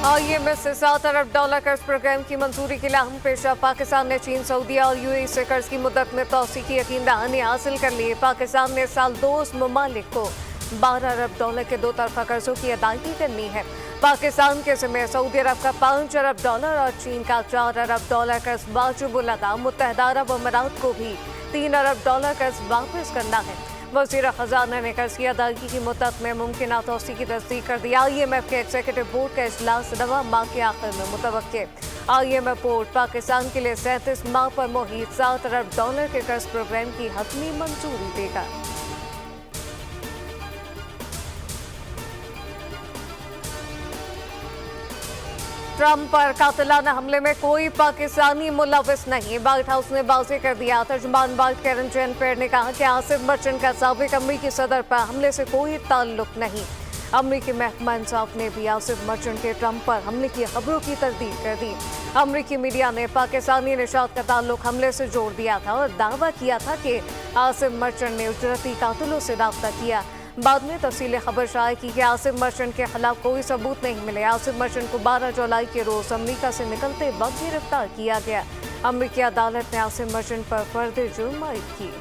IMF से $7 अरब कर्ज programme की मंजूरी के लिए अहम पेशा। पाकिस्तान ने चीन, सऊदी और UAE से कर्ज की मुद्दत में तोसी की यकीन दहानी हासिल कर ली। पाकिस्तान ने साल 2 उस ममालिक को $12 अरब के 2 तरफा कर्जों की अदायगी करनी है। पाकिस्तान के जिम्मे सऊदी अरब का $5 अरब और चीन का $4 अरब कर्ज वाजिबुल अदा। मुत्तहिदा अरब अमीरात को भी $3 अरब कर्ज वापस करना है। वज़ीर ख़जाना ने कर्ज की अदायगी की मुद्दत में मुमकिन तोसी की तस्दीक कर दी। IMF के एग्जीक्यूटिव बोर्ड का इजलास रवा माह के आखिर में मुतवक्के। IMF बोर्ड पाकिस्तान के लिए 37 माह पर मुहित $7 अरब के कर्ज प्रोग्राम की हतमी मंजूरी देगा। ट्रंप पर कातिलाना हमले में कोई पाकिस्तानी मुलविस नहीं, व्हाइट हाउस ने वाज़ेह कर दिया। तर्जुमान वाइट कैरन जेन-पियर्स ने कहा कि आसिफ मर्चेंट का साबिक अमरीकी सदर पर हमले से कोई ताल्लुक नहीं। अमरीकी महकमा इंसाफ ने भी आसिफ मर्चेंट के ट्रंप पर हमले की खबरों की तरदीद कर दी। अमरीकी मीडिया ने पाकिस्तानी निशात का ताल्लुक हमले से जोड़ दिया था और दावा किया था कि आसिफ मर्चेंट ने उजरती कातिलों से राब्ता किया। बाद में तफसील खबर शाये की कि आसिफ मर्चेंट के खिलाफ कोई सबूत नहीं मिले। आसिफ मर्चेंट को 12 जुलाई के रोज अमरीका से निकलते वक्त गिरफ्तार किया गया। अमरीकी अदालत ने आसिफ मर्चेंट पर फर्द जुर्म आयद की।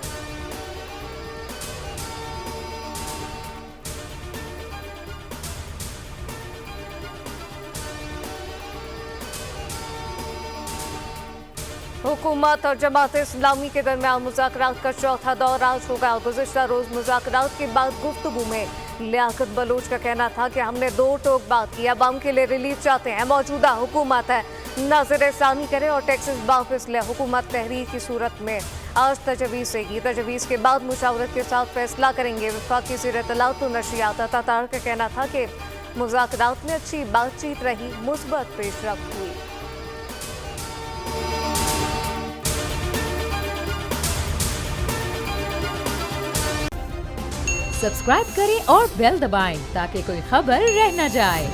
हुकूमत और जमात इस्लामी के दरमियान मुज़ाकरात का चौथा दौर आज होगा। गुज़िश्ता रोज मुज़ाकरात के बाद गुफ्तगू में लियाकत बलोच का कहना था कि हमने 2 टोक बात की, अवाम के लिए रिलीफ चाहते हैं। मौजूदा हुकूमत है नाज़िर सानी करे और टैक्सेस वापस ले। हुकूमत तहरीर की सूरत में आज तजवीज़ देगी, तजवीज़ के बाद मुशावरत के साथ फैसला करेंगे। वफाकी ज़ेर इत्तलात व नशरियात अतातार का कहना था कि मुज़ाकरात में अच्छी बातचीत रही, मुस्बत पेशरफ्त हुई। सब्सक्राइब करें और बेल दबाएं ताकि कोई खबर रह न जाए।